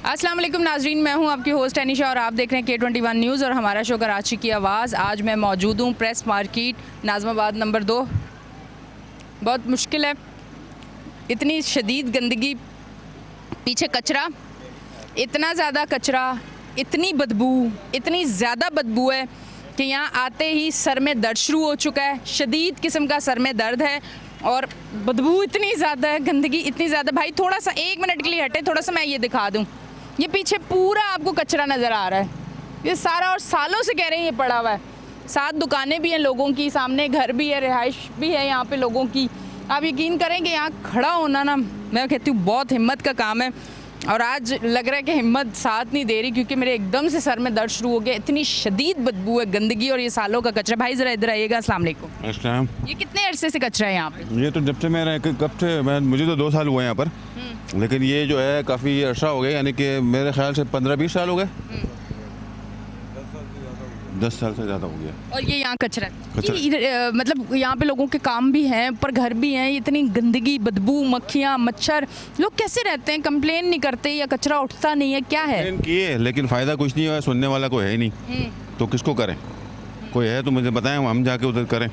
अस्सलाम वालेकुम नाजरीन, मैं हूं आपकी होस्ट अनीशा और आप देख रहे हैं K21 न्यूज़ और हमारा शो कराची की आवाज़। आज मैं मौजूद हूं प्रेस मार्केट नाज़माबाद नंबर 2। बहुत मुश्किल है, इतनी शदीद गंदगी, पीछे कचरा, इतना ज़्यादा कचरा, इतनी बदबू, इतनी ज़्यादा बदबू है कि यहाँ आते ही सर में दर्द शुरू हो चुका है। शदीद किस्म का सर में दर्द है और बदबू इतनी ज़्यादा है, गंदगी इतनी ज़्यादा। भाई थोड़ा सा 1 मिनट के लिए हटे, थोड़ा सा मैं ये दिखा दूँ। ये पीछे पूरा आपको कचरा नज़र आ रहा है, ये सारा, और सालों से कह रहे हैं ये पड़ा हुआ है। 7 दुकानें भी हैं लोगों की, सामने घर भी है, रिहाइश भी है यहाँ पे लोगों की। आप यकीन करें कि यहाँ खड़ा होना ना, मैं कहती हूँ बहुत हिम्मत का काम है। और आज लग रहा है कि हिम्मत साथ नहीं दे रही, क्योंकि मेरे एकदम से सर में दर्द शुरू हो गया। इतनी शदीद बदबू है, गंदगी और ये सालों का कचरा। भाई ज़रा इधर आइएगा। अस्सलाम वालेकुम। अस्सलाम। ये कितने अरसे से कचरा है यहाँ पे? ये तो जब से मुझे तो 2 साल हुए यहाँ पर, लेकिन ये जो है काफ़ी अर्सा हो गया, यानी कि मेरे ख्याल से 15-20 साल हो गए। 10 साल से ज़्यादा हो गया। और ये यहाँ कचरा मतलब यहाँ पे लोगों के काम भी हैं, पर घर भी हैं। इतनी गंदगी, बदबू, मक्खियाँ, मच्छर, लोग कैसे रहते हैं? कंप्लेन नहीं करते या कचरा उठता नहीं है, क्या है? किए, लेकिन फ़ायदा कुछ नहीं हुआ, सुनने वाला कोई है ही नहीं, तो किसको करें? कोई है तो मुझे बताएं, हम जाके उधर करें।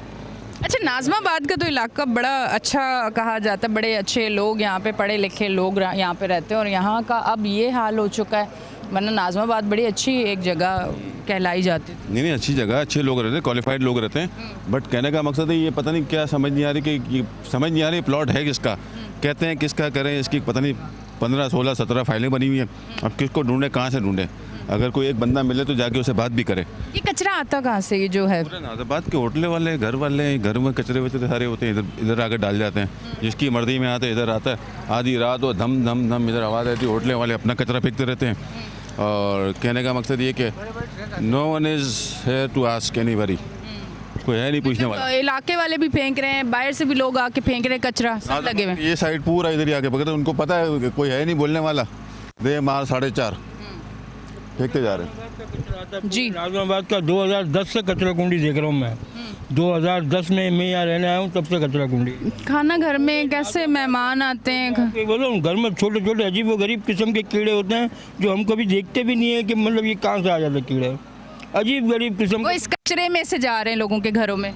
अच्छा, नाज़माबाद का तो इलाका बड़ा अच्छा कहा जाता है, बड़े अच्छे लोग यहाँ पे, पढ़े लिखे लोग यहाँ पे रहते हैं, और यहाँ का अब ये हाल हो चुका है। वरना नाज़माबाद बड़ी अच्छी एक जगह कहलाई जाती थी। नहीं, अच्छी जगह, अच्छे लोग रहते हैं, क्वालिफाइड लोग रहते हैं, बट कहने का मकसद है ये पता नहीं क्या समझ नहीं आ रही कि समझ नहीं आ रही प्लॉट है किसका, कहते हैं किसका करें, इसकी पता नहीं 15, 16, 17 फाइलें बनी हुई हैं। अब किसको ढूंढें, कहाँ से ढूंढें? अगर कोई एक बंदा मिले तो जाके उससे बात भी करे। ये कचरा आता कहाँ से? ये जो है नाज़माबाद के होटल वाले, घर वाले, घर में कचरे वचरे सारे होते हैं, इधर आकर डाल जाते हैं। जिसकी मर्जी में आते इधर आता है, आधी रात हो धम धम धम इधर आवाज़ आती है, होटल वाले अपना कचरा फेंकते रहते हैं। और कहने का मकसद ये कि no one is here to ask anybody, कोई है नहीं पूछने वाला। इलाके वाले भी फेंक रहे हैं, बाहर से भी लोग आके फेंक रहे हैं कचरा, सब लगे हुए। ये साइड पूरा इधर ही आके पकड़ते, उनको पता है कोई है नहीं बोलने वाला, दे मार 4.5 फेंकते जा रहे हैं। जी, नाज़माबाद का 2010 से कचरा कुंडी देख रहा हूँ मैं। 2010 में मैं यहाँ रहने आया हूँ, तब से कचरा कुंडी। खाना घर में कैसे मेहमान आते हैं? बोलो, घर में छोटे छोटे अजीब व गरीब किस्म के कीड़े होते हैं जो हम कभी देखते भी नहीं है कि मतलब ये कहाँ से आ जाते कीड़े, अजीब गरीब किस्म। वो इस कचरे में से जा रहे हैं लोगों के घरों में,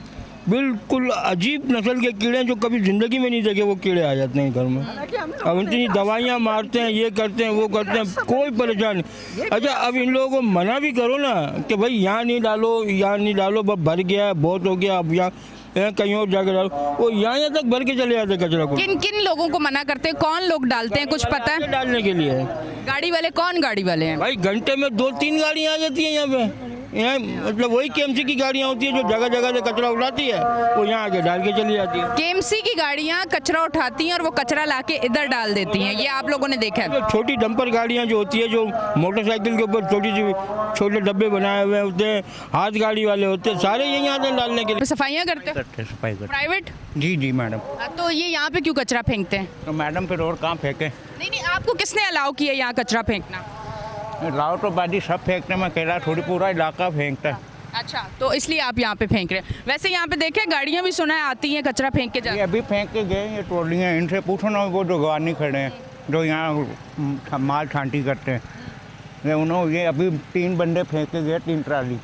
बिल्कुल अजीब नस्ल के कीड़े जो कभी ज़िंदगी में नहीं देखे, वो कीड़े आ जाते हैं घर में। अब इतनी दवाइयाँ मारते हैं, ये करते हैं, वो करते हैं, कोई परेशान नहीं। अच्छा, अब इन लोगों को मना भी करो ना कि भाई यहाँ नहीं डालो, यहाँ नहीं डालो, बस भर गया है, बहुत हो गया, अब यहाँ कहीं और जाकर डालो। वो यहाँ तक भर के चले जाते कचरा को। किन किन लोगों को मना करते हैं? कौन लोग डालते हैं, कुछ पता है? डालने के लिए गाड़ी वाले। कौन गाड़ी वाले हैं? भाई घंटे में 2-3 गाड़ियाँ आ जाती हैं यहाँ पे। यहाँ मतलब वही KMC की गाड़ियाँ होती है जो जगह जगह से कचरा उठाती है, वो यहाँ आके डाल के चली जाती है। KMC की गाड़ियाँ कचरा उठाती हैं और वो कचरा लाके इधर डाल देती हैं, ये आप लोगों ने देखा है? छोटी डंपर गाड़ियाँ जो होती है, जो मोटरसाइकिल के ऊपर छोटे डब्बे बनाए हुए होते हैं, हाथ गाड़ी वाले होते हैं, सारे यही आते हैं डालने के लिए। सफाइयाँ करते हैं? सफाई करते। प्राइवेट? जी मैडम। तो ये यहाँ पे क्यों कचरा फेंकते हैं? तो मैडम फिर और कहाँ फेंके? नहीं, आपको किसने अलाउ किया यहाँ कचरा फेंकना? लाओ तो बाजी सब फेंकने में, अकेला थोड़ी पूरा इलाका फेंकता है। अच्छा, तो इसलिए आप यहाँ पे फेंक रहे हैं। वैसे यहाँ पे देखे गाड़ियाँ भी सुना है आती हैं कचरा फेंक के जाती हैं। अभी फेंक के गए ये ट्रॉलियाँ, इनसे पूछो ना, वो जो गवानी खड़े हैं जो यहाँ माल छांटी करते हैं, उन्होंने ये अभी 3 बंदे फेंक के गए, 3 ट्राली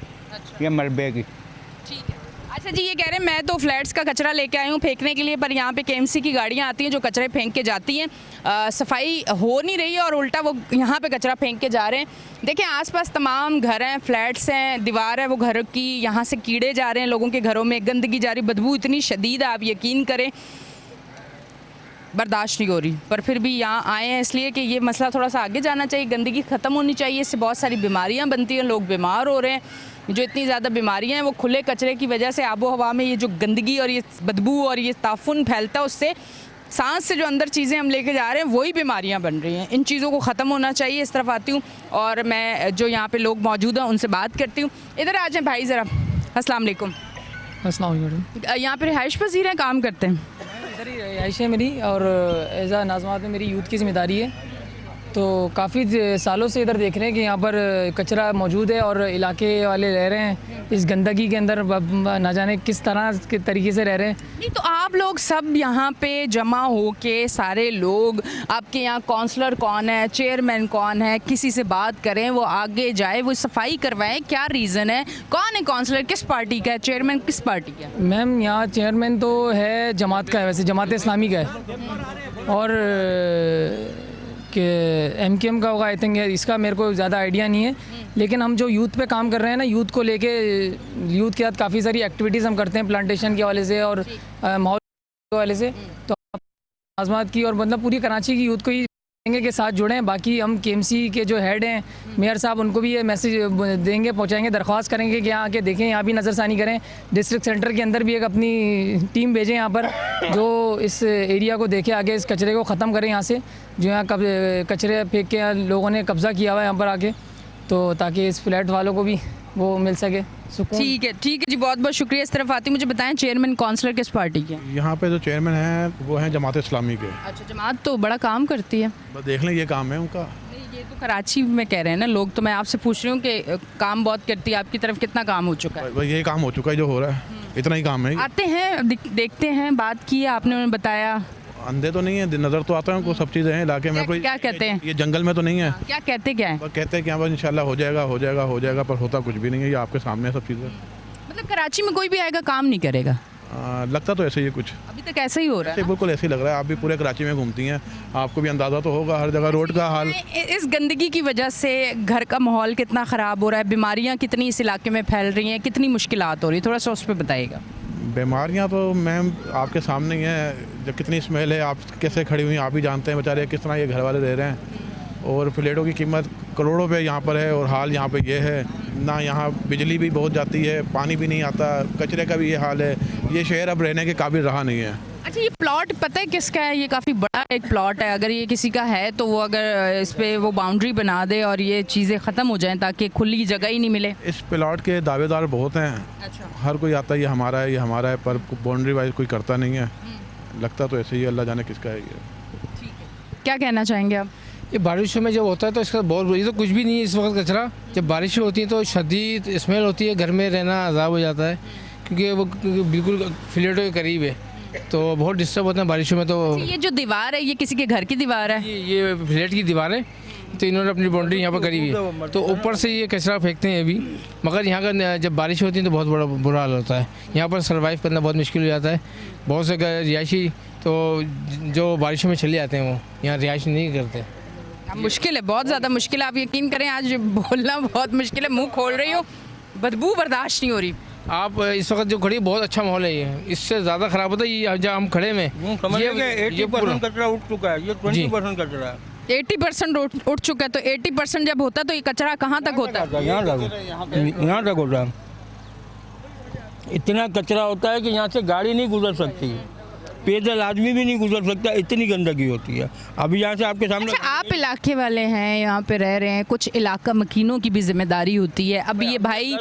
ये मलबे की। ठीक है। अच्छा जी, ये कह रहे हैं मैं तो फ्लैट्स का कचरा लेके आई हूँ फेंकने के लिए, पर यहाँ पे KMC की गाड़ियाँ आती हैं जो कचरे फेंक के जाती हैं। सफाई हो नहीं रही है और उल्टा वो यहाँ पे कचरा फेंक के जा रहे हैं। देखिए, आसपास तमाम घर हैं, फ्लैट्स हैं, दीवार है वो घर की, यहाँ से कीड़े जा रहे हैं लोगों के घरों में, गंदगी जा रही, बदबू इतनी शदीद है, आप यकीन करें बर्दाश्त नहीं हो रही। पर फिर भी यहाँ आए हैं इसलिए कि ये मसला थोड़ा सा आगे जाना चाहिए, गंदगी ख़त्म होनी चाहिए, इससे बहुत सारी बीमारियाँ बनती हैं, लोग बीमार हो रहे हैं। जो इतनी ज़्यादा बीमारियाँ हैं वो खुले कचरे की वजह से, आबो हवा में ये जो गंदगी और ये बदबू और ये ताफुन फैलता है, उससे सांस से जो अंदर चीज़ें हम लेके जा रहे हैं वही बीमारियाँ बन रही हैं। इन चीज़ों को ख़त्म होना चाहिए। इस तरफ आती हूँ और मैं जो यहाँ पे लोग मौजूद हैं उनसे बात करती हूँ। इधर आ जाएँ भाई ज़रा। अस्सलाम वालेकुम। अस्सलाम वालेकुम। यहाँ पे रिहाइश पसीर हैं, काम करते हैं? इधर ही रिहाइश है मेरी, और एज़ आ नाज़माबाद में मेरी यूथ की ज़िम्मेदारी है। तो काफ़ी सालों से इधर देख रहे हैं कि यहाँ पर कचरा मौजूद है और इलाके वाले रह रहे हैं इस गंदगी के अंदर, ना जाने किस तरह के तरीके से रह रहे हैं। नहीं तो आप लोग सब यहाँ पे जमा हो के सारे लोग, आपके यहाँ काउंसलर कौन है, चेयरमैन कौन है, किसी से बात करें, वो आगे जाए, वो सफाई करवाएं, क्या रीज़न है? कौन है काउंसलर, किस पार्टी का है, चेयरमैन किस पार्टी का है? मैम यहाँ चेयरमैन तो है जमात का है, वैसे जमात इस्लामी का है, और कि MKM का होगा आई थिंक, इसका मेरे को ज़्यादा आइडिया नहीं है। लेकिन हम जो यूथ पे काम कर रहे हैं ना, यूथ को लेके, यूथ के साथ काफ़ी सारी एक्टिविटीज़ हम करते हैं प्लांटेशन के हवाले से और माहौल के हवाले से, तो आज़मात की और मतलब पूरी कराची की यूथ को ही देंगे के साथ जुड़ें। बाकी हम KMC के जो हेड हैं मेयर साहब, उनको भी ये मैसेज देंगे, पहुंचाएंगे, दरख्वास्त करेंगे कि यहाँ आके देखें, यहाँ भी नज़रसानी करें। डिस्ट्रिक्ट सेंटर के अंदर भी एक अपनी टीम भेजें यहाँ पर, जो इस एरिया को देखे, आगे इस कचरे को ख़त्म करें यहाँ से, जो यहाँ कचरे फेंक के लोगों ने कब्ज़ा किया हुआ है यहाँ पर आके, तो ताकि इस फ्लैट वालों को भी वो मिल सके सुकून। ठीक है जी, बहुत बहुत शुक्रिया। इस तरफ आती, मुझे बताएं चेयरमैन काउंसलर किस पार्टी के हैं? यहाँ पे जो चेयरमैन हैं वो हैं जमात इस्लामी के। अच्छा, जमात तो बड़ा काम करती है। बस देख लें, ये काम है उनका। ये तो कराची में कह रहे हैं ना लोग, तो मैं आपसे पूछ रही हूँ कि काम बहुत करती है, आपकी तरफ कितना काम हो चुका है? बस यही काम हो चुका है जो हो रहा है, इतना ही काम है। आते हैं, देखते हैं, बात की है आपने, उन्होंने बताया। अंधे तो नहीं है, नज़र तो आता है उनको, सब चीज़ें हैं इलाके में। कोई क्या कहते हैं? ये जंगल में तो नहीं है। क्या कहते क्या है? बस कहते हैं कि हाँ बस इंशाल्लाह हो जाएगा, हो जाएगा, हो जाएगा, पर होता कुछ भी नहीं है। ये आपके सामने है सब चीज़ें। मतलब कराची में कोई भी आएगा काम नहीं करेगा? लगता तो ऐसे ही है कुछ, अभी तक ऐसा ही हो रहा है। बिल्कुल ऐसे ही लग रहा है। आप भी पूरे कराची में घूमती हैं, आपको भी अंदाज़ा तो होगा हर जगह रोड का हाल। इस गंदगी की वजह से घर का माहौल कितना ख़राब हो रहा है, बीमारियां कितनी इस इलाके में फैल रही हैं, कितनी मुश्किलात हो रही है, थोड़ा सा उस पर बताइएगा। बीमारियां तो मैम आपके सामने ही हैं, जब कितनी स्मेल है, आप कैसे खड़ी हुई आप ही जानते हैं बेचारे किस तरह ये घर वाले रह रहे हैं। और फ्लैटों की कीमत करोड़ों पे यहाँ पर है, और हाल यहाँ पे ये है ना, यहाँ बिजली भी बहुत जाती है, पानी भी नहीं आता, कचरे का भी ये हाल है। ये शहर अब रहने के काबिल रहा नहीं है। अच्छा, ये प्लॉट पता है किसका है? ये काफ़ी बड़ा एक प्लॉट है, अगर ये किसी का है तो वो अगर इस पे वो बाउंड्री बना दे और ये चीज़ें ख़त्म हो जाएं, ताकि खुली जगह ही नहीं मिले। इस प्लॉट के दावेदार बहुत हैं। अच्छा। हर कोई आता है ये हमारा है, ये हमारा है, पर बाउंड्री वाइज कोई करता नहीं है। लगता तो ऐसे ही, अल्लाह जाने किसका है ये। क्या कहना चाहेंगे आप? ये बारिशों में जब होता है तो इसका बहुत, ये तो कुछ भी नहीं है इस वक्त कचरा। जब बारिशें होती हैं तो शदीद स्मेल होती है, घर में रहना अजाब हो जाता है, क्योंकि वो बिल्कुल फ्लैटों के करीब है, तो बहुत डिस्टर्ब होते हैं बारिशों में। तो ये जो दीवार है, ये किसी के घर की दीवार है? ये फ्लैट की दीवार है, तो इन्होंने अपनी बाउंड्री यहाँ पर करी हुई है, तो ऊपर से ये कचरा फेंकते हैं अभी। मगर यहाँ का जब बारिश होती है तो बहुत बड़ा बुरा हाल होता है, यहाँ पर सर्वाइव करना बहुत मुश्किल हो जाता है। बहुत से रिहायशी तो जो बारिशों में चले जाते हैं वो यहाँ रिहाइश नहीं करते। मुश्किल है, बहुत ज़्यादा मुश्किल है। आप यकीन करें, आज बोलना बहुत मुश्किल है, मुंह खोल रही हूँ, बदबू बर्दाश्त नहीं हो रही। आप इस वक्त जो खड़ी बहुत अच्छा माहौल है, ये इससे ज़्यादा ख़राब होता है ये जहाँ हम खड़े में। ये 80% कचरा उठ चुका है, ये 20% कचरा है। 80% उठ चुका है, तो 80% जब होता है तो ये कचरा कहाँ तक होता है? यहाँ तक होता है। इतना कचरा होता है कि यहाँ से गाड़ी नहीं गुजर सकती, पैदल आदमी भी नहीं गुजर सकता, इतनी गंदगी होती है। अभी यहाँ से आपके सामने। अच्छा, आप इलाके वाले हैं, यहाँ पे रह रहे हैं, कुछ इलाका मकीनों की भी जिम्मेदारी होती है। अब ये भाई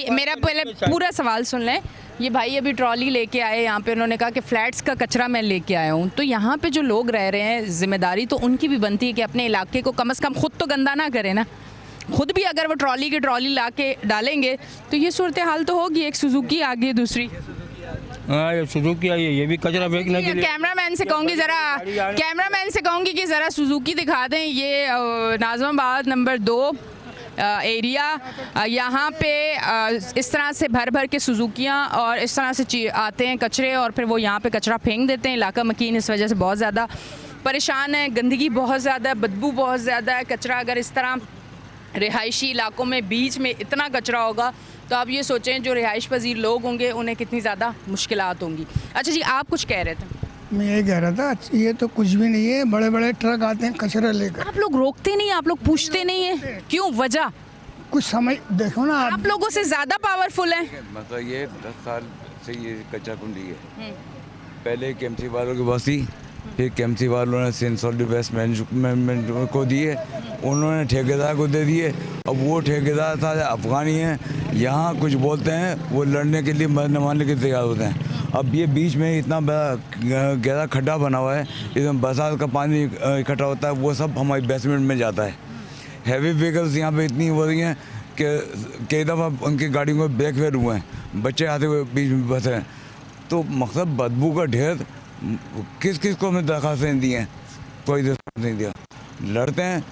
मेरा पहले पूरा सवाल सुन लें। ये भाई अभी ट्रॉली लेके आए यहाँ पे, उन्होंने कहा कि फ्लैट्स का कचरा मैं लेके आया हूँ, तो यहाँ पे जो लोग रह रहे हैं, जिम्मेदारी तो उनकी भी बनती है कि अपने इलाके को कम से कम खुद तो गंदा ना करें ना। खुद भी अगर वो ट्रॉली ला के डालेंगे तो ये सूरत हाल तो होगी। एक सुजुकी आ गई, दूसरी हाँ ये सुजुकी आई है, ये भी कचरा फेंकने के लिए। कैमरामैन से कहूँगी कि ज़रा सुजुकी दिखा दें। ये नाज़माबाद नंबर 2 एरिया, यहाँ पे इस तरह से भर के सुजुकियाँ और इस तरह से आते हैं कचरे, और फिर वो यहाँ पे कचरा फेंक देते हैं। इलाका मकीन इस वजह से बहुत ज़्यादा परेशान है, गंदगी बहुत ज़्यादा है, बदबू बहुत ज़्यादा है। कचरा अगर इस तरह रिहायशी इलाकों में बीच में इतना कचरा होगा तो आप ये सोचें जो रिहाइश पजीर लोग होंगे उन्हें कितनी ज़्यादा मुश्किलात होंगी। अच्छा जी, आप कुछ कह रहे थे? मैं ये कह रहा था, ये तो कुछ भी नहीं है, बड़े बड़े ट्रक आते हैं कचरा लेकर। आप लोग रोकते नहीं, आप लोग पूछते नहीं है, क्यों? वजह कुछ समझ देखो ना आप लोगों से ज़्यादा पावरफुल हैं। मतलब ये 10 साल से ये कच्चा कुंडी है। पहले KMC वालों की बस थी, फिर KMC वालों ने सेंसर वेस्ट मैनेजमेंट को दिए, उन्होंने ठेकेदार को दे दिए। अब वो ठेकेदार था अफगानी है, यहाँ कुछ बोलते हैं वो लड़ने के लिए मरने मारने के तैयार होते हैं। अब ये बीच में इतना बड़ा गहरा खड्डा बना हुआ है, इसमें बरसात का पानी इकट्ठा होता है, वो सब हमारी बेसमेंट में जाता है। हैवी व्हीकल्स यहाँ पे इतनी हो रही हैं कि कई दफ़ा उनकी गाड़ियों में ब्रेक फेल हुए हैं, बच्चे आते हुए बीच में फंसे हैं। तो मकसद बदबू का ढेर, किस किस को हमें दरखास्तें दी हैं, कोई दरखास्त नहीं दिया। लड़ते हैं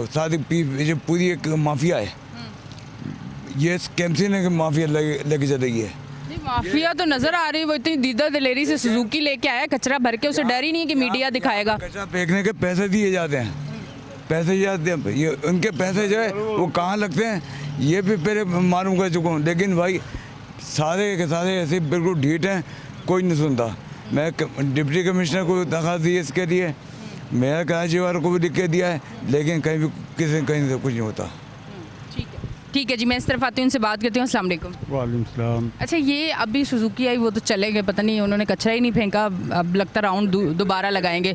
साथ ही पूरी एक माफिया है, ये केम्सी ने माफिया लेके चल रही है। माफिया तो नजर आ रही है, वो इतनी दीदा दिलेरी से सुजुकी लेके आया कचरा भर के, उसे डर ही नहीं है कि मीडिया दिखाएगा। कचरा फेंकने के पैसे दिए जाते हैं, पैसे जाते हैं, ये उनके पैसे जो है वो कहाँ लगते हैं ये भी पहले मालूम कर चुका हूँ। लेकिन भाई सारे के सारे ऐसे बिल्कुल ढीठ हैं, कोई नहीं सुनता। मैं डिप्टी कमिश्नर को दरखास्त दी है इसके लिए, मेयर कराची वालों को भी लिख के दिया है, लेकिन कहीं भी कहीं से कुछ नहीं होता। ठीक है जी, मैं इस तरफ आती हूँ, उनसे बात करती हूँ। अस्सलाम वालेकुम। वालेकुम सलाम। अच्छा, ये अभी सुजुकी आई, वो तो चले गए, पता नहीं उन्होंने कचरा ही नहीं फेंका, अब लगता राउंड दोबारा लगाएंगे।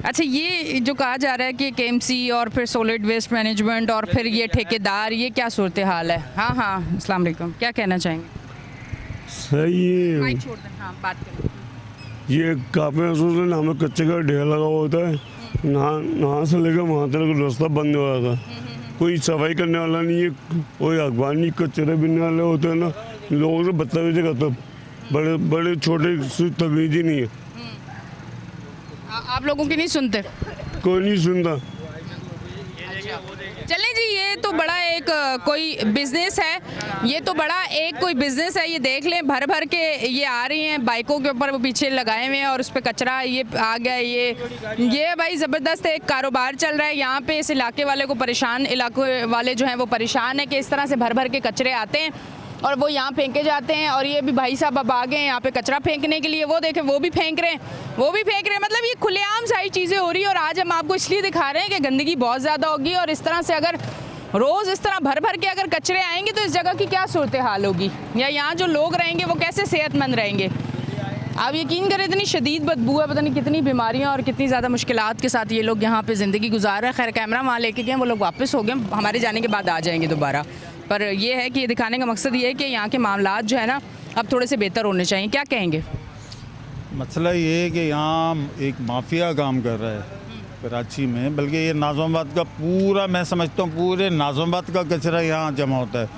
अच्छा, ये जो कहा जा रहा है कि केएमसी और फिर सॉलिड वेस्ट मैनेजमेंट और फिर ये ठेकेदार, ये क्या सूरत हाल है? हाँ हाँ, अस्सलाम वालेकुम, क्या कहना चाहेंगे? सही है, माइक छोड़ दें, हाँ बात करें। ये काफ़ी महसूस है, यहाँ में कच्चे का ढेर लगा हुआ होता है, यहाँ से लेकर वहाँ तक रास्ता बंद हो रहा था, कोई सफाई करने वाला नहीं है, कोई अखबार नहीं, कचरे बिनने वाले होते हैं ना, लोगों से बदतमीजी करते, बड़े बड़े छोटे से तमीज़ी नहीं है। आप लोगों की नहीं सुनते? कोई नहीं सुनता। चलें जी, ये तो बड़ा एक कोई बिजनेस है, ये तो बड़ा एक कोई बिजनेस है। ये देख लें, भर भर के ये आ रही हैं बाइकों के ऊपर, वो पीछे लगाए हुए हैं और उस पर कचरा ये आ गया। ये भाई ज़बरदस्त एक कारोबार चल रहा है यहाँ पे। इस इलाके वाले को परेशान, इलाके वाले जो हैं वो परेशान है कि इस तरह से भर भर के कचरे आते हैं और वो यहाँ फेंके जाते हैं। और ये भी भाई साहब अब आ गए हैं यहाँ पे कचरा फेंकने के लिए, वो देखें वो भी फेंक रहे हैं, वो भी फेंक रहे हैं। मतलब ये खुलेआम सारी चीज़ें हो रही है। और आज हम आपको इसलिए दिखा रहे हैं कि गंदगी बहुत ज़्यादा होगी और इस तरह से अगर रोज़ इस तरह भर भर के अगर कचरे आएंगे तो इस जगह की क्या सूरत हाल होगी, या यहाँ जो लोग रहेंगे वो कैसे सेहतमंद रहेंगे। आप यकीन करें, इतनी शदीद बदबू है, पता नहीं कितनी बीमारियाँ और कितनी ज़्यादा मुश्किलात के साथ ये लोग यहाँ पे ज़िंदगी गुजार रहे हैं। खैर, कैमरा वहाँ लेके गए, वो लोग वापस हो गए, हमारे जाने के बाद आ जाएंगे दोबारा। पर ये है कि ये दिखाने का मकसद ये है कि यहाँ के मामलात जो है ना अब थोड़े से बेहतर होने चाहिए। क्या कहेंगे? मसला ये है कि यहाँ एक माफिया काम कर रहा है कराची में, बल्कि ये नाज़िमाबाद का पूरा, मैं समझता हूँ पूरे नाज़िमाबाद का कचरा यहाँ जमा होता है।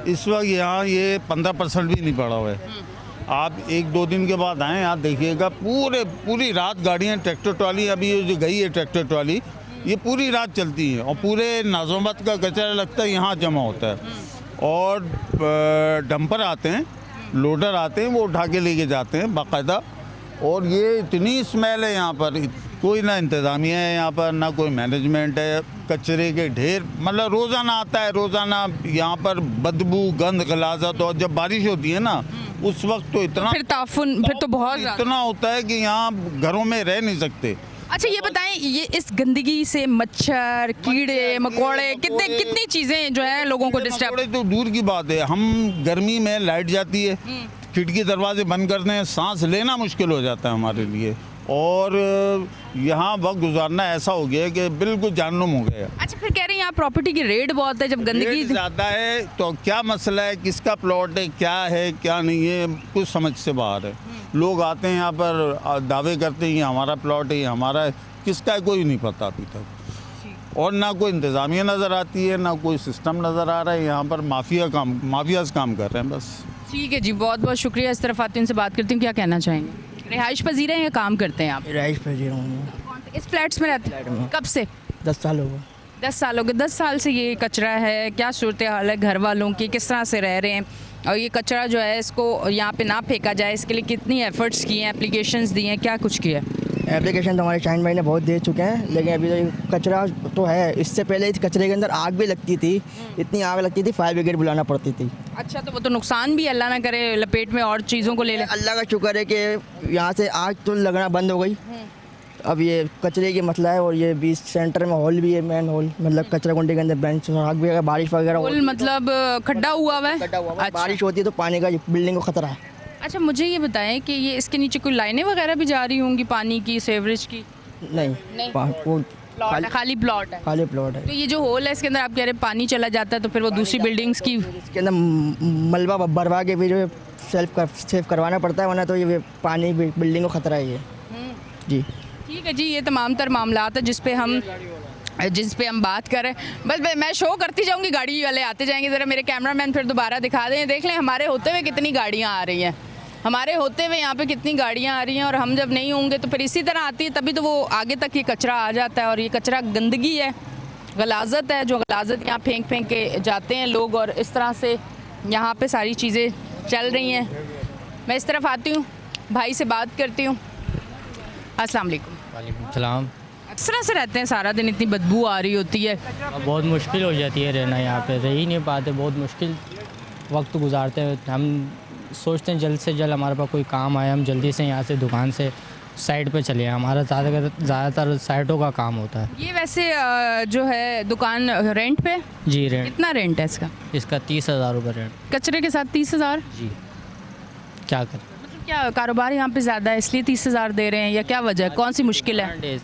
इस वक्त यहाँ ये 15% भी नहीं पड़ा हुआ है। आप 1-2 दिन के बाद आएँ, आप देखिएगा पूरी रात गाड़ियाँ, ट्रैक्टर ट्रॉली, अभी ये जो गई है ट्रैक्टर ट्रॉली, ये पूरी रात चलती है और पूरे नाज़िमाबाद का कचरा लगता है यहाँ जमा होता है। और डंपर आते हैं, लोडर आते हैं, वो उठा के लेके जाते हैं बाकायदा। और ये इतनी स्मेल है यहाँ पर, कोई ना इंतज़ामिया है यहाँ पर, ना कोई मैनेजमेंट है, कचरे के ढेर, मतलब रोज़ाना आता है, रोज़ाना यहाँ पर बदबू, गंद, गलाजत। और जब बारिश होती है ना उस वक्त तो इतना फिर तो बहुत इतना होता है कि यहाँ घरों में रह नहीं सकते। अच्छा, ये बताएं, ये इस गंदगी से मच्छर, कीड़े मकोड़े, कितनी चीज़ें जो है लोगों को डिस्टर्ब। तो दूर की बात है, हम गर्मी में लाइट जाती है, खिड़की दरवाजे बंद करते हैं, सांस लेना मुश्किल हो जाता है हमारे लिए। और यहाँ वक्त गुजारना ऐसा हो गया कि बिल्कुल जाननुम हो गया। अच्छा, फिर कह रहे हैं यहाँ प्रॉपर्टी की रेट बहुत है, जब गंदगी ज़्यादा है तो क्या मसला है, किसका प्लॉट है, क्या नहीं है, कुछ समझ से बाहर है। लोग आते हैं यहाँ पर, दावे करते हैं ये हमारा प्लॉट है, ये हमारा है, किसका है कोई नहीं पता अभी तक। और ना कोई इंतज़ामिया नज़र आती है, ना कोई सिस्टम नज़र आ रहा है। यहाँ पर माफियाज काम कर रहे हैं बस। ठीक है जी, बहुत बहुत शुक्रिया। इस तरफ आती हूँ, उनसे बात करती हूँ, क्या कहना चाहेंगे? रिहाइश पजीर हैं या काम करते हैं आप? रिहाइश पजीर हूँ। इस फ्लैट्स में रहते हैं? कब से? 10 साल हो गए। 10 साल हो गए। 10 साल से ये कचरा है, क्या सूरत हाल है घर वालों की, किस तरह से रह रहे हैं? और ये कचरा जो है इसको यहाँ पे ना फेंका जाए, इसके लिए कितनी एफर्ट्स किए हैं, एप्लीकेशंस दिए हैं, क्या कुछ किया है? एप्लीकेशन तो हमारे शाहीन भाई ने बहुत दे चुके हैं, लेकिन अभी तो कचरा तो है। इससे पहले इस कचरे के अंदर आग भी लगती थी, इतनी आग लगती थी, फायर ब्रिगेड बुलाना पड़ती थी। अच्छा, तो वो तो नुकसान भी, अल्लाह ना करे लपेट में और चीज़ों को ले ले। अल्लाह का शुक्र है कि यहाँ से आग तो लगना बंद हो गई। अब ये कचरे की मसला है। और ये बीच सेंटर में हॉल भी है, मेन हॉल, मतलब कचरा कुंडी के अंदर बेंच, आग भी, अगर बारिश वगैरह हॉल मतलब खड्डा हुआ हुआ है? अच्छा। बारिश होती है तो पानी का बिल्डिंग को खतरा है। अच्छा, मुझे ये बताएं कि ये इसके नीचे कोई लाइनें वगैरह भी जा रही होंगी पानी की, सीवरेज की? नहीं, वो खाली प्लॉट है। खाली प्लॉट है। तो ये जो होल है इसके अंदर आप कह रहे हैं पानी चला जाता है, तो फिर वो दूसरी बिल्डिंग्स की इसके अंदर मलबा भरवा के फिर सेव करवाना पड़ता है, वरना तो ये पानी बिल्डिंग को ख़तरा है ये। जी ठीक है जी, ये तमाम तर मामलात है जिस पे हम बात कर रहे हैं। बस मैं शो करती जाऊंगी, गाड़ी वाले आते जाएंगे। ज़रा मेरे कैमरामैन फिर दोबारा दिखा दें, देख लें हमारे होते हुए कितनी गाड़ियाँ आ रही हैं, हमारे होते हुए यहाँ पे कितनी गाड़ियाँ आ रही हैं। और हम जब नहीं होंगे तो फिर इसी तरह आती है, तभी तो वो आगे तक ये कचरा आ जाता है। और ये कचरा गंदगी है, गलाजत है, जो गलाजत यहाँ फेंक के जाते हैं लोग। और इस तरह से यहाँ पे सारी चीज़ें चल रही हैं। मैं इस तरफ आती हूँ, भाई से बात करती हूँ। अस्सलाम वालेकुम। वालेकुम सलाम। किस तरह से रहते हैं सारा दिन, इतनी बदबू आ रही होती है? बहुत मुश्किल हो जाती है रहना यहाँ पे, रह ही नहीं पाते, बहुत मुश्किल वक्त गुजारते हैं। हम सोचते हैं जल्द से जल्द हमारे पास कोई काम आए, हम जल्दी से यहाँ से दुकान से साइड पे चले। हमारा ज़्यादातर साइटों का काम होता है। ये वैसे जो है दुकान रेंट पे? जी रेंट। कितना रेंट है इसका? इसका 30,000 रुपये रेंट। कचरे के साथ 30,000? जी। क्या करें, मतलब क्या कारोबार यहाँ पे ज़्यादा है इसलिए 30,000 दे रहे हैं, या क्या वजह है, कौन सी मुश्किल है?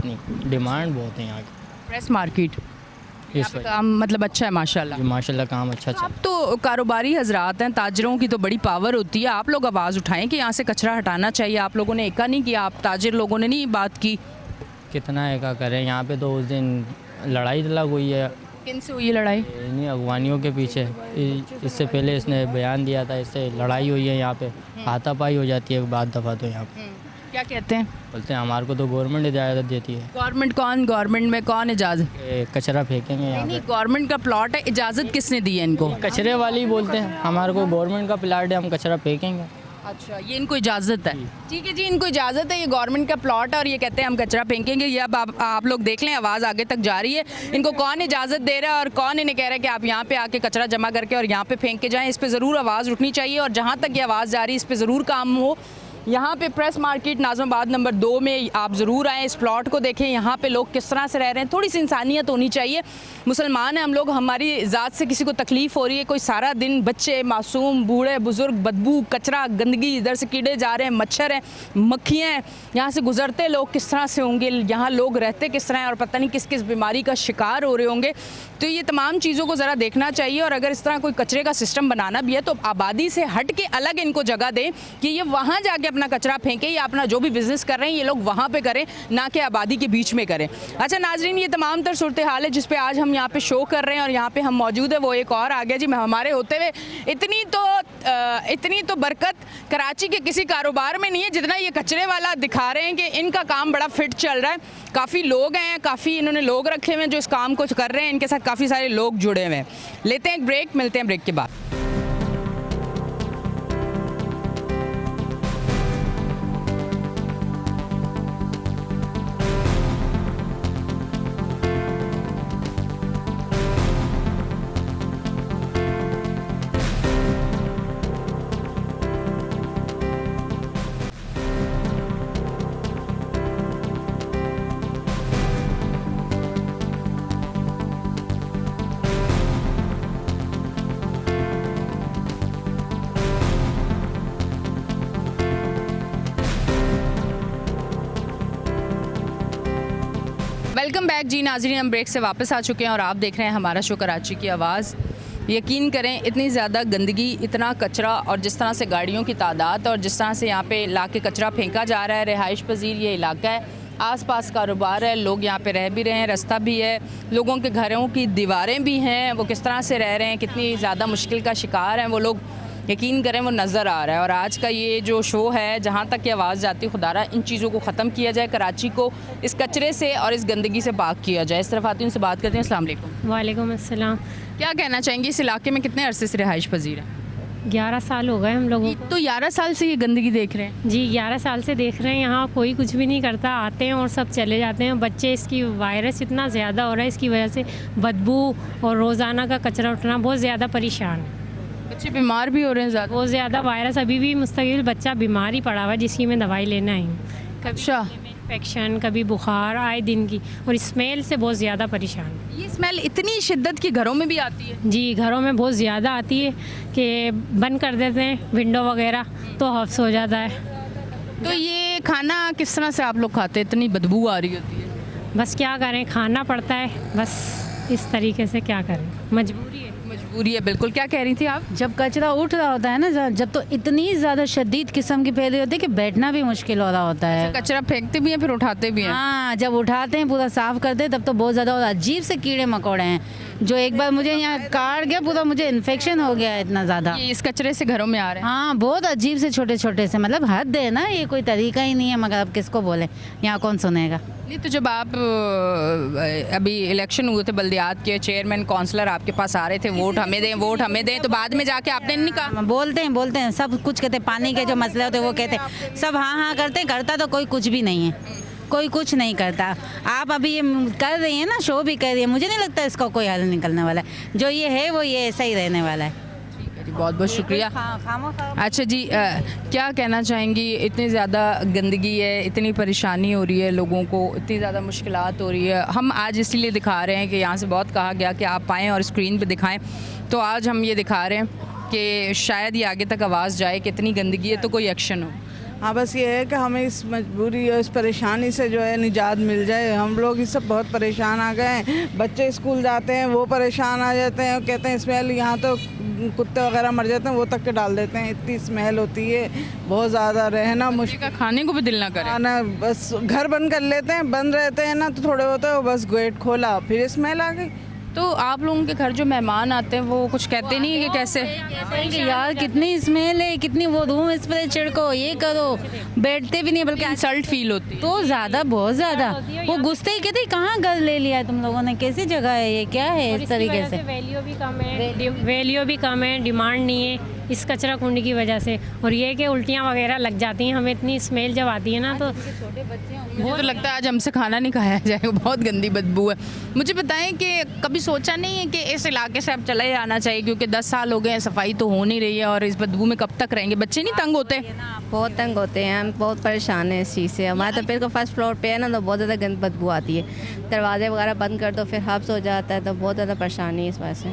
डिमांड बहुत है यहाँ की। प्रेस मार्केट इस काम मतलब अच्छा है माशाल्लाह। माशाल्लाह काम अच्छा चल। अब तो कारोबारी हजरात हैं, ताजरों की तो बड़ी पावर होती है। आप लोग आवाज़ उठाएं कि यहाँ से कचरा हटाना चाहिए। आप लोगों ने एका नहीं किया, आप ताजिर लोगों ने नहीं बात की। कितना एका करें, यहाँ पे तो उस दिन लड़ाई लग हुई है। किन से हुई है लड़ाई? इन्हीं अगवानियों के पीछे। इससे पहले इसने बयान दिया था, इससे लड़ाई हुई है यहाँ पे, हाथापाई हो जाती है बाद दफ़ा। तो यहाँ पे क्या कहते हैं? बोलते हैं हमारे को तो गवर्नमेंट इजाज़त देती है। गवर्नमेंट कौन? गवर्नमेंट में कौन इजाज़त? कचरा फेंकेंगे यहाँ नहीं, पे। गवर्नमेंट का प्लॉट है, इजाज़त किसने दी है इनको? कचरे वाली बोलते हैं हमारे को गवर्नमेंट का प्लाट है, हम कचरा फेंकेंगे। अच्छा, ये इनको इजाज़त है? ठीक है जी, इनको इजाज़त है, ये गवर्नमेंट का प्लॉट है और ये कहते हैं हम कचरा फेंकेंगे। ये अब आप लोग देख लें, आवाज़ आगे तक जा रही है। इनको कौन इजाज़त दे रहा है और कौन इन्हें कह रहा है कि आप यहाँ पे आके कचरा जमा करके और यहाँ पे फेंक के जाएँ? इस पर ज़रूर आवाज़ उठनी चाहिए और जहाँ तक ये आवाज़ जा रही है इस पर ज़रूर काम हो। यहाँ पे प्रेस मार्केट नाज़िमाबाद नंबर 2 में आप ज़रूर आएँ, इस प्लॉट को देखें, यहाँ पे लोग किस तरह से रह रहे हैं। थोड़ी सी इंसानियत होनी चाहिए। मुसलमान हैं हम लोग, हमारी ज़ात से किसी को तकलीफ़ हो रही है, कोई सारा दिन बच्चे, मासूम, बूढ़े, बुज़ुर्ग, बदबू, कचरा, गंदगी, इधर से कीड़े जा रहे हैं, मच्छर हैं, मक्खियाँ हैं, यहाँ से गुजरते लोग किस तरह से होंगे, यहाँ लोग रहते किस तरह हैं और पता नहीं किस किस बीमारी का शिकार हो रहे होंगे। तो ये तमाम चीज़ों को ज़रा देखना चाहिए। और अगर इस तरह कोई कचरे का सिस्टम बनाना भी है तो आबादी से हट के अलग इनको जगह दें कि ये वहाँ जाके अपना कचरा फेंकें या अपना जो भी बिज़नेस कर रहे हैं ये लोग वहाँ पे करें, ना कि आबादी के बीच में करें। अच्छा नाजरीन, ये तमाम तर सूरत हाल है जिस पे आज हम यहाँ पे शो कर रहे हैं और यहाँ पे हम मौजूद है। वो एक और आ गया जी, हमारे होते हुए इतनी तो बरकत कराची के किसी कारोबार में नहीं है जितना ये कचरे वाला दिखा रहे हैं कि इनका काम बड़ा फिट चल रहा है। काफ़ी लोग हैं, काफ़ी इन्होंने लोग रखे हुए हैं जो इस काम को कर रहे हैं, इनके साथ काफ़ी सारे लोग जुड़े हुए हैं। लेते हैं एक ब्रेक, मिलते हैं ब्रेक के बाद। वेलकम बैक जी नाजरीन, हम ब्रेक से वापस आ चुके हैं और आप देख रहे हैं हमारा शो कराची की आवाज़। यकीन करें, इतनी ज़्यादा गंदगी, इतना कचरा और जिस तरह से गाड़ियों की तादाद और जिस तरह से यहाँ पे ला के कचरा फेंका जा रहा है। रिहाइश पजीर ये इलाका है, आसपास कारोबार है, लोग यहाँ पे रह भी रहे हैं, रास्ता भी है, लोगों के घरों की दीवारें भी हैं, वो किस तरह से रह रहे हैं, कितनी ज़्यादा मुश्किल का शिकार हैं वो लोग, यकीन करें वो नज़र आ रहा है। और आज का ये जो शो है, जहाँ तक ये आवाज़ जाती है, खुदारा इन चीज़ों को ख़त्म किया जाए, कराची को इस कचरे से और इस गंदगी से पाक किया जाए। इस तरफ आती हूँ, उनसे बात करते हैं। अस्सलाम वालेकुम। वालेकुम अस्सलाम। क्या कहना चाहेंगे, इस इलाके में कितने अरसे से रिहाइश पजीर है? 11 साल हो गए हम लोगों को। तो 11 साल से ये गंदगी देख रहे हैं? जी 11 साल से देख रहे हैं, यहाँ कोई कुछ भी नहीं करता, आते हैं और सब चले जाते हैं। बच्चे, इसकी वायरस इतना ज़्यादा हो रहा है, इसकी वजह से बदबू और रोज़ाना का कचरा उठना, बहुत ज़्यादा परेशान है। बच्चे बीमार भी हो रहे हैं ज़्यादा? बहुत ज़्यादा वायरस, अभी भी मुस्तकिल बच्चा बीमार ही पड़ा हुआ है जिसकी मैं दवाई लेना आई हूँ। कभी इन्फेक्शन, कभी बुखार, आए दिन की, और स्मेल से बहुत ज़्यादा परेशान। ये स्मेल इतनी शिद्दत की घरों में भी आती है? जी घरों में बहुत ज़्यादा आती है कि बंद कर देते हैं विंडो वगैरह तो हफ्स हो जाता है। तो ये खाना किस तरह से आप लोग खाते हैं, इतनी बदबू आ रही होती है? बस क्या करें, खाना पड़ता है, बस इस तरीके से, क्या करें, मजबूरी है। पूरी है बिल्कुल। क्या कह रही थी आप? जब कचरा उठ रहा होता है ना, जब तो इतनी ज़्यादा शदीद किस्म की फैली होती है कि बैठना भी मुश्किल हो रहा होता है। कचरा फेंकते भी हैं फिर उठाते भी हैं? हाँ, जब उठाते हैं पूरा साफ करते हैं तब तो बहुत ज़्यादा, और अजीब से कीड़े मकोड़े हैं जो एक बार मुझे यहाँ काट गया, पूरा मुझे इन्फेक्शन हो गया इतना ज़्यादा। ये इस कचरे से घरों में आ रहे हैं? हाँ, बहुत अजीब से छोटे छोटे से, मतलब हद है ना, ये कोई तरीका ही नहीं है, मगर अब किसको बोले, यहाँ कौन सुनेगा। नहीं तो जब आप अभी इलेक्शन हुए थे बल्दियात के, चेयरमैन काउंसलर आपके पास आ रहे थे, वोट हमें दें, तो बाद में जाके आपने नहीं कहा? बोलते हैं सब कुछ, कहते पानी के जो मसले होते हैं वो कहते सब हाँ करते हैं, करता तो कोई कुछ भी नहीं है, कोई कुछ नहीं करता। आप अभी ये कर रही हैं ना, शो भी कर रही है, मुझे नहीं लगता इसका कोई हल निकलने वाला है। जो ये है वो ये ऐसा ही रहने वाला है। बहुत बहुत शुक्रिया। अच्छा जी, क्या कहना चाहेंगी? इतनी ज़्यादा गंदगी है, इतनी परेशानी हो रही है लोगों को, इतनी ज़्यादा मुश्किलात हो रही है। हम आज इसलिए दिखा रहे हैं कि यहाँ से बहुत कहा गया कि आप आएँ और स्क्रीन पे दिखाएं, तो आज हम ये दिखा रहे हैं कि शायद ये आगे तक आवाज़ जाए कि इतनी गंदगी है तो कोई एक्शन हो। हाँ, बस ये है कि हमें इस मजबूरी और इस परेशानी से जो है निजात मिल जाए। हम लोग इस सब बहुत परेशान आ गए हैं। बच्चे स्कूल जाते हैं वो परेशान आ जाते हैं, कहते हैं स्मेल, यहाँ तो कुत्ते वगैरह मर जाते हैं वो तक के डाल देते हैं, इतनी स्मेल होती है बहुत ज़्यादा, रहना मुश्किल, खाने को भी दिल ना करे। खाना बस घर बंद कर लेते हैं, बंद रहते हैं ना तो थोड़े होते हैं, बस गेट खोला फिर स्मेल आ गई। तो आप लोगों के घर जो मेहमान आते हैं वो कुछ कहते नहीं है कि कैसे? यार कितनी स्मेल है, कितनी वो रूम स्प्रे छिड़को, ये करो, बैठते भी नहीं, बल्कि इंसल्ट फील होती है तो ज़्यादा, बहुत ज़्यादा। वो गुस्से ही कहते कहाँ घर ले लिया है तुम लोगों ने, कैसी जगह है ये, क्या है इस तरीके से। वैल्यू भी कम है, डिमांड नहीं है इस कचरा कुंडी की वजह से, और ये कि उल्टियाँ वगैरह लग जाती हैं हमें, इतनी स्मेल जब आती है ना तो मुझे तो लगता है आज हमसे खाना नहीं खाया जाएगा, बहुत गंदी बदबू है। मुझे बताएं कि कभी सोचा नहीं है कि इस इलाके से अब चले जाना चाहिए, क्योंकि 10 साल हो गए हैं, सफाई तो हो नहीं रही है और इस बदबू में कब तक रहेंगे? बच्चे नहीं तंग होते? बहुत तंग होते हैं, हम बहुत परेशान हैं इस चीज़ से। हमारे तो फिर को फर्स्ट फ्लोर पे है ना, तो बहुत ज़्यादा गंद बदबू आती है, दरवाजे वगैरह बंद कर दो फिर हब्स हो जाता है, तो बहुत ज़्यादा परेशानी है इस वजह से।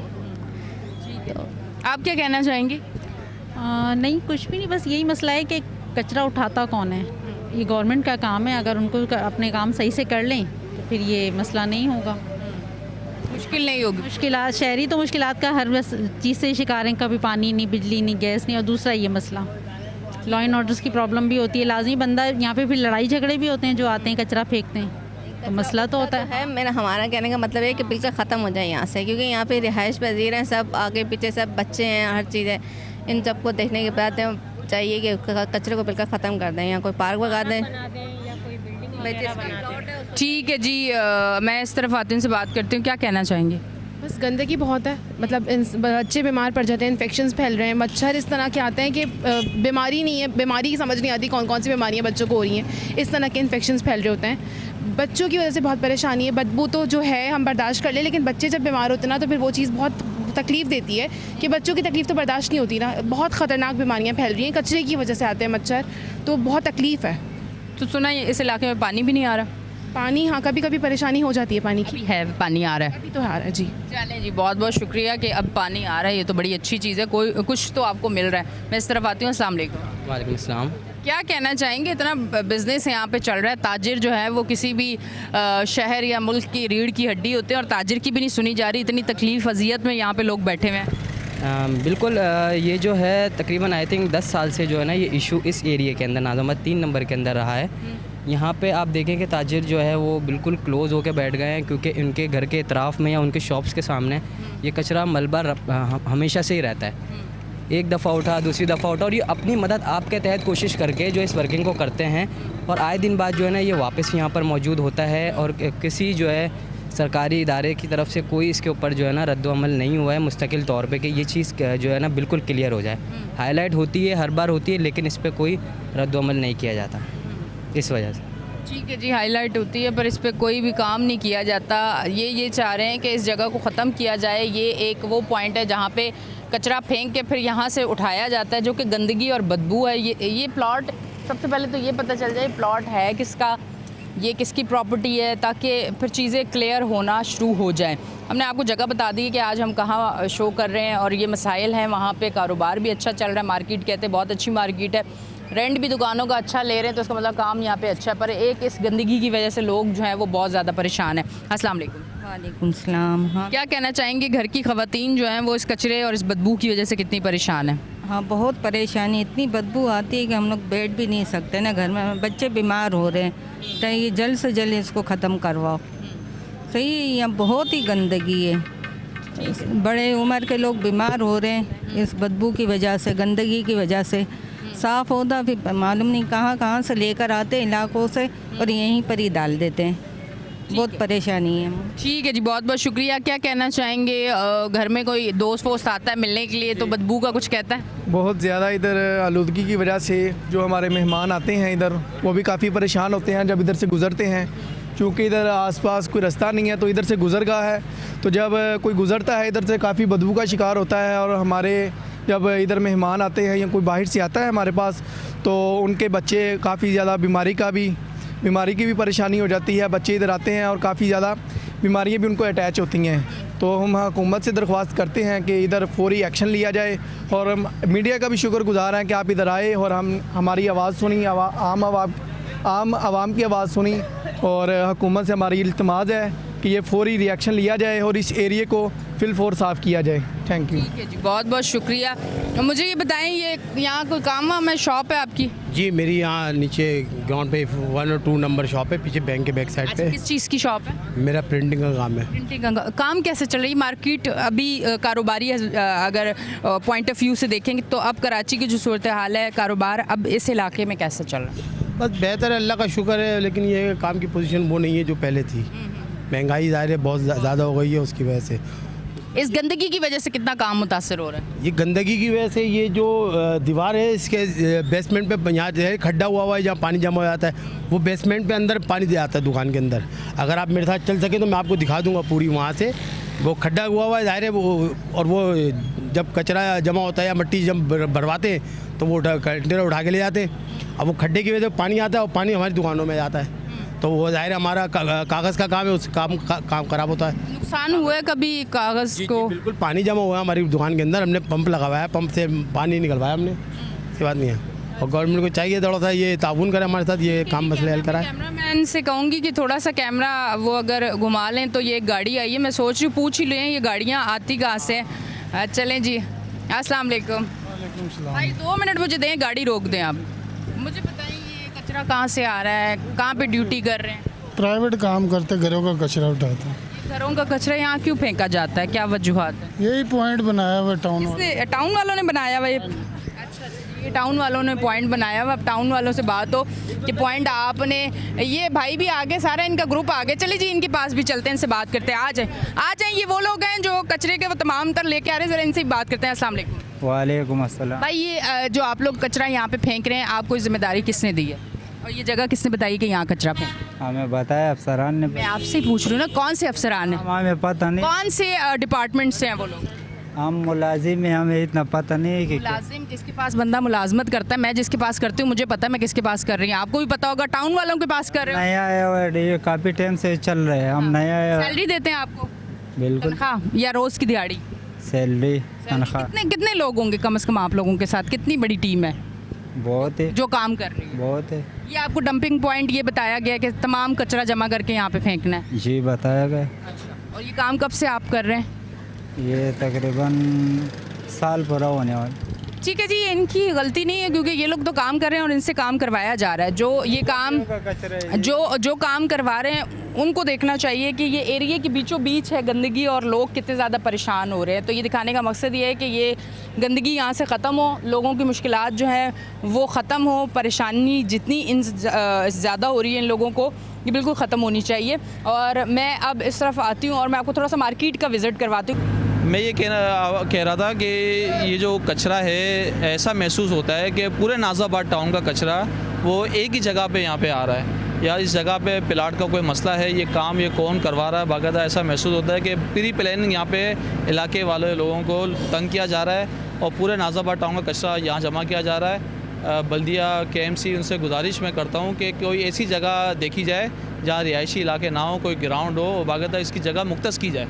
तो आप क्या कहना चाहेंगी? नहीं, कुछ भी नहीं, बस यही मसला है कि कचरा उठाता कौन है। ये गवर्नमेंट का काम है, अगर उनको अपने काम सही से कर लें तो फिर ये मसला नहीं होगा, मुश्किल नहीं होगी। मुश्किलात, शहरी तो मुश्किलात का हर चीज़ से शिकार हैं, कभी पानी नहीं, बिजली नहीं, गैस नहीं, और दूसरा ये मसला लॉ एंड ऑर्डर्स की प्रॉब्लम भी होती है। लाजमी बंदा यहाँ पे, फिर लड़ाई झगड़े भी होते हैं, जो आते हैं कचरा फेंकते हैं, तो मसला तो होता है। मेरा हमारा कहने का मतलब है कि बिल्कुल ख़त्म हो जाए यहाँ से, क्योंकि यहाँ पे रिहाइश पजीर हैं सब, आगे पीछे सब बच्चे हैं, हर चीज़ है। इन सबको देखने के बाद चाहिए कि कचरे को बिल्कुल ख़त्म कर दें, यहाँ कोई पार्क लगा दें। ठीक है जी, मैं इस तरफ आती हूँ से बात करती हूँ, क्या कहना चाहेंगे? बस गंदगी बहुत है, मतलब बच्चे बीमार पड़ जाते हैं, इन्फेक्शंस फैल रहे हैं, मच्छर इस तरह के आते हैं कि बीमारी नहीं है, बीमारी की समझ नहीं आती कौन कौन सी बीमारियाँ बच्चों को हो रही हैं, इस तरह के इन्फेक्शंस फैल रहे होते हैं। बच्चों की वजह से बहुत परेशानी है। बदबू तो जो है हम बर्दाश्त कर ले, लेकिन बच्चे जब बीमार होते हैं ना तो फिर वो चीज़ बहुत तकलीफ़ देती है कि बच्चों की तकलीफ़ तो बर्दाश्त नहीं होती ना। बहुत ख़तरनाक बीमारियाँ फैल रही हैं, कचरे की वजह से आते हैं मच्छर, तो बहुत तकलीफ़ है। तो सुना इस इलाके में पानी भी नहीं आ रहा? पानी हाँ, कभी कभी परेशानी हो जाती है पानी की। है पानी आ रहा है? अभी तो आ रहा है जी। चलें जी, बहुत बहुत शुक्रिया कि अब पानी आ रहा है, ये तो बड़ी अच्छी चीज़ है, कोई कुछ तो आपको मिल रहा है। मैं इस तरफ आती हूँ। अस्सलाम वालेकुम। वालेकुम अस्सलाम। क्या कहना चाहेंगे, इतना बिजनेस यहाँ पे चल रहा है, ताजिर जो है वो किसी भी शहर या मुल्क की रीढ़ की हड्डी होते हैं और ताजिर की भी नहीं सुनी जा रही, इतनी तकलीफ अजियत में यहाँ पे लोग बैठे हुए हैं। बिल्कुल, ये जो है तकरीबन आई थिंक 10 साल से जो है ना ये इशू इस एरिया के अंदर, नाज़ामत 3 नंबर के अंदर रहा है। यहाँ पे आप देखें कि ताजिर जो है वो बिल्कुल क्लोज़ होकर बैठ गए हैं, क्योंकि उनके घर के इतराफ़ में या उनके शॉप्स के सामने ये कचरा मलबा हमेशा से ही रहता है। एक दफ़ा उठा, दूसरी दफ़ा उठा, और ये अपनी मदद आपके तहत कोशिश करके जो इस वर्किंग को करते हैं, और आए दिन बाद जो है ना ये वापस यहाँ पर मौजूद होता है, और किसी जो है सरकारी इदारे की तरफ से कोई इसके ऊपर जो है ना रद्द-ओ-अमल नहीं हुआ है मुस्तकिल तौर पे कि ये चीज़ जो है ना बिल्कुल क्लियर हो जाए। हाईलाइट होती है, हर बार होती है, लेकिन इस पर कोई रद्द-ओ-अमल नहीं किया जाता इस वजह से। ठीक है जी, हाईलाइट होती है पर इस पर कोई भी काम नहीं किया जाता। ये चाह रहे हैं कि इस जगह को ख़त्म किया जाए। ये एक वो पॉइंट है जहाँ पे कचरा फेंक के फिर यहाँ से उठाया जाता है, जो कि गंदगी और बदबू है। ये प्लॉट, सबसे पहले तो ये पता चल जाए प्लॉट है किसका, ये किसकी प्रॉपर्टी है, ताकि फिर चीज़ें क्लियर होना शुरू हो जाए। हमने आपको जगह बता दी कि आज हम कहाँ शो कर रहे हैं और ये मसाइल हैं। वहाँ पे कारोबार भी अच्छा चल रहा है, मार्केट कहते हैं बहुत अच्छी मार्केट है, रेंट भी दुकानों का अच्छा ले रहे हैं तो इसका मतलब काम यहाँ पे अच्छा है, पर एक इस गंदगी की वजह से लोग जो हैं वो बहुत ज़्यादा परेशान हैं। अस्सलाम वालेकुम। वालेकुम सलाम। हाँ, क्या कहना चाहेंगे, घर की ख़वातीन जो हैं वो इस कचरे और इस बदबू की वजह से कितनी परेशान हैं? हाँ बहुत परेशानी, इतनी बदबू आती है कि हम लोग बैठ भी नहीं सकते ना घर में, बच्चे बीमार हो रहे हैं, तो ये जल्द से जल्द इसको ख़त्म करवाओ। सही है, यहाँ बहुत ही गंदगी है, बड़े उम्र के लोग बीमार हो रहे हैं इस बदबू की वजह से, गंदगी की वजह से। साफ़ होता फिर मालूम नहीं कहाँ कहाँ से लेकर आते हैं इलाकों से और यहीं पर ही डाल देते हैं, बहुत परेशानी है। ठीक है जी, बहुत बहुत शुक्रिया। क्या कहना चाहेंगे, घर में कोई दोस्त वोस्त आता है मिलने के लिए तो बदबू का कुछ कहता है? बहुत ज़्यादा इधर आलूदगी की वजह से जो हमारे मेहमान आते हैं इधर, वो भी काफ़ी परेशान होते हैं जब इधर से गुज़रते हैं, क्योंकि इधर आसपास कोई रास्ता नहीं है तो इधर से गुज़रगाह है, तो जब कोई गुज़रता है इधर से काफ़ी बदबू का शिकार होता है। और हमारे जब इधर मेहमान आते हैं या कोई बाहर से आता है हमारे पास, तो उनके बच्चे काफ़ी ज़्यादा बीमारी की भी परेशानी हो जाती है। बच्चे इधर आते हैं और काफ़ी ज़्यादा बीमारियां भी उनको अटैच होती हैं। तो हम हुकूमत से दरख्वास्त करते हैं कि इधर फौरी एक्शन लिया जाए, और मीडिया का भी शुक्रगुजार हैं कि आप इधर आए और हमारी आवाज़ सुनी, आम आवाम की आवाज़ सुनी, और हुकूमत से हमारी इल्तिमास है कि ये फौरी रिएक्शन लिया जाए और इस एरिए को फिलफौर साफ़ किया जाए। Thank you. ठीक है जी, बहुत बहुत शुक्रिया। मुझे ये बताएं, ये यहाँ कोई काम वाम है, शॉप है आपकी? जी मेरी यहाँ नीचे ग्राउंड पे 1 और 2 नंबर शॉप है, पीछे बैंक के बैक साइड पे। किस चीज़ की शॉप है? मेरा प्रिंटिंग का काम है। प्रिंटिंग का काम कैसे चल रही है? मार्केट अभी कारोबारी है, अगर पॉइंट ऑफ व्यू से देखेंगे तो अब कराची की जो सूरत हाल है, कारोबार अब इस इलाके में कैसे चल रहा है? बस बेहतर है, अल्लाह का शुक्र है, लेकिन ये काम की पोजीशन वो नहीं है जो पहले थी। महंगाई ज़ाहिर है बहुत ज़्यादा हो गई है, उसकी वजह से। इस गंदगी की वजह से कितना काम मुतासर हो रहा है? ये गंदगी की वजह से ये जो दीवार है इसके बेसमेंट पे यहाँ जो है खड्डा हुआ है, जहाँ पानी जमा हो जाता है, वो बेसमेंट पे अंदर पानी दे आता है दुकान के अंदर। अगर आप मेरे साथ चल सके तो मैं आपको दिखा दूँगा पूरी वहाँ से, वो खड्डा हुआ है ज़ाहिर है वो, और वो जब कचरा जमा होता है या मिट्टी जब भरवाते हैं तो वो कंटेनर उठा के ले जाते हैं। अब वो खड्डे की वजह से पानी आता है और पानी हमारी दुकानों में जाता है, तो वो ज़ाहिर हमारा कागज़ का काम है, उस काम ख़राब होता है। नुकसान हुआ है कभी कागज़ को? बिल्कुल पानी जमा हुआ है हमारी दुकान के अंदर, हमने पंप लगवाया, पंप से पानी निकलवाया हमने, ऐसी बात नहीं है। और गवर्नमेंट को चाहिए थोड़ा सा ये ताउन करे हमारे साथ, ये काम मसले हल कराए। कैमरामैन से कहूँगी कि थोड़ा सा कैमरा वो अगर घुमा लें, तो ये गाड़ी आई है, मैं सोच रही हूँ पूछ ही लें ये गाड़ियाँ आती कहाँ से। चलें जी, अस्सलाम वालेकुम भाई, 2 मिनट मुझे दें, गाड़ी रोक दें आप। मुझे बताइए ये कचरा कहाँ से आ रहा है, कहाँ पे ड्यूटी कर रहे हैं? प्राइवेट काम करते, घरों का कचरा उठाते हैं। घरों का कचरा यहाँ क्यों फेंका जाता है, क्या वजूहत है? यही पॉइंट बनाया हुआ टाउन वालों ने बनाया हुआ ये? अच्छा, ये टाउन वालों ने पॉइंट बनाया हुआ। अब टाउन वालों से बात हो कि पॉइंट आपने, ये भाई भी आगे, सारा इनका ग्रुप आगे, चलिए जी इनके पास भी चलते हैं, इनसे बात करते हैं। आ जाए, ये वो लोग हैं जो कचरे के वो तमाम तर लेके आ रहे हैं, ज़रा इनसे बात करते हैं। अस्सलाम वालेकुम। वालेकुम अस्सलाम। भाई ये जो आप लोग कचरा यहाँ पे फेंक रहे हैं, आपको जिम्मेदारी किसने दी है, और ये जगह किसने बताई कि यहाँ कचरा फेंक? हमें बताया अफसरान ने। मैं आपसे ही पूछ रही हूँ ना, कौन से अफसरान हैं? हमें पता नहीं। कौन से डिपार्टमेंट से हैं वो लोग? हम मुलाजिम हैं, हमें इतना पता नहीं है कि मुलाजिम जिसके पास बंदा मुलाजमत करता है, मैं जिसके पास करती हूँ मुझे पता है मैं किसके पास कर रही हूँ, आपको भी पता होगा टाउन वालों के पास कर रहे हो। नया आया हुआ है, ये काफ़ी टाइम से चल रहा है, हम नया आया। सैलरी देते हैं आपको? बिल्कुल। तनख्वाह या रोज़ की दिहाड़ी? सैलरी, तनख्वाह। कितने लोग होंगे कम से कम आप लोगों के साथ, कितनी बड़ी टीम है? बहुत है जो काम कर रही है। बहुत है। ये आपको डंपिंग पॉइंट ये बताया गया कि तमाम कचरा जमा करके यहाँ पे फेंकना है? जी बताया गया। और ये काम कब से आप कर रहे हैं? ये तकरीबन साल पूरा होने वाला। ठीक है जी, इनकी गलती नहीं है क्योंकि ये लोग तो काम कर रहे हैं और इनसे काम करवाया जा रहा है। जो ये काम जो काम करवा रहे हैं उनको देखना चाहिए कि ये एरिया के बीचों बीच है गंदगी और लोग कितने ज़्यादा परेशान हो रहे हैं। तो ये दिखाने का मकसद ये है कि ये गंदगी यहाँ से ख़त्म हो, लोगों की मुश्किलात जो है वो ख़त्म हो, परेशानी जितनी इन ज़्यादा हो रही है इन लोगों को, ये बिल्कुल ख़त्म होनी चाहिए। और मैं अब इस तरफ आती हूँ और मैं आपको थोड़ा सा मार्केट का विज़िट करवाती हूँ। मैं ये कह रहा था कि ये जो कचरा है, ऐसा महसूस होता है कि पूरे नाज़ाबाद टाउन का कचरा वो एक ही जगह पे यहाँ पे आ रहा है, या इस जगह पे प्लाट का कोई मसला है, ये काम ये कौन करवा रहा है। बाकायदा ऐसा महसूस होता है कि प्री प्लानिंग यहाँ पे इलाके वाले लोगों को तंग किया जा रहा है और पूरे नाज़ाबाद टाउन का कचरा यहाँ जमा किया जा रहा है। बल्दिया KMC उनसे गुजारिश मैं करता हूँ कि कोई ऐसी जगह देखी जाए जहाँ रिहायशी इलाके ना हो, कोई ग्राउंड हो, बाकायदा इसकी जगह मुख्तस की जाए।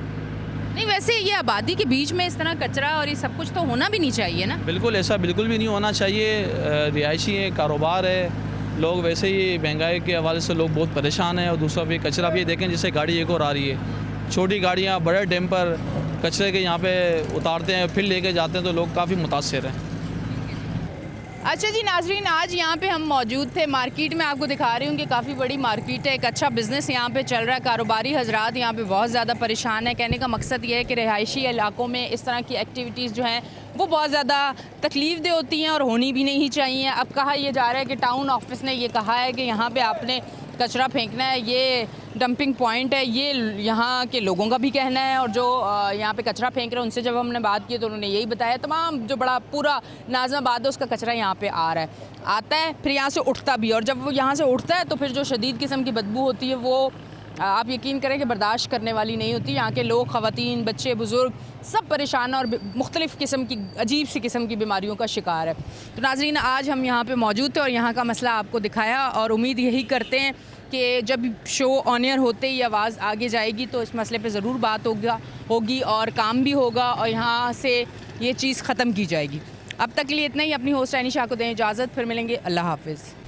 नहीं, वैसे ये आबादी के बीच में इस तरह कचरा और ये सब कुछ तो होना भी नहीं चाहिए ना। बिल्कुल, ऐसा बिल्कुल भी नहीं होना चाहिए। रिहायशी है, कारोबार है, लोग वैसे ही महंगाई के हवाले से लोग बहुत परेशान हैं। और दूसरा भी कचरा भी देखें, जैसे गाड़ी एक और आ रही है, छोटी गाड़ियाँ बड़े डैम्पर कचरे के यहाँ पे उतारते हैं, फिर लेके जाते हैं, तो लोग काफ़ी मुतासिर हैं। अच्छा जी नाजरीन, आज यहाँ पे हम मौजूद थे मार्केट में, आपको दिखा रही हूँ कि काफ़ी बड़ी मार्केट है, एक अच्छा बिज़नेस यहाँ पे चल रहा है, कारोबारी हजरात यहाँ पे बहुत ज़्यादा परेशान है। कहने का मकसद ये है कि रिहायशी इलाकों में इस तरह की एक्टिविटीज़ जो हैं वो बहुत ज़्यादा तकलीफ़ दे होती हैं और होनी भी नहीं चाहिए। अब कहा यह जा रहा है कि टाउन ऑफिस ने ये कहा है कि यहाँ पर आपने कचरा फेंकना है, ये डंपिंग पॉइंट है, ये यहाँ के लोगों का भी कहना है। और जो यहाँ पे कचरा फेंक रहे हैं उनसे जब हमने बात की तो उन्होंने यही बताया, तमाम जो बड़ा पूरा नाज़िमाबाद है उसका कचरा यहाँ पे आ रहा है, आता है, फिर यहाँ से उठता भी, और जब वो यहाँ से उठता है तो फिर जो शदीद किस्म की बदबू होती है वो आप यकीन करें कि बर्दाश्त करने वाली नहीं होती। यहाँ के लोग, ख़वातीन, बच्चे, बुज़ुर्ग सब परेशान और मुख्तलिफ़ किस्म की अजीब सी किस्म की बीमारियों का शिकार है। तो नाज़रीन, आज हम यहाँ पे मौजूद थे और यहाँ का मसला आपको दिखाया, और उम्मीद यही करते हैं कि जब शो ऑन एयर होते ही आवाज़ आगे जाएगी तो इस मसले पे ज़रूर बात होगी और काम भी होगा और यहाँ से ये चीज़ ख़त्म की जाएगी। अब तक के लिए इतना ही। अपनी होस्ट ऐनी शाह को दें इजाज़त, फिर मिलेंगे। अल्लाह हाफ़िज़।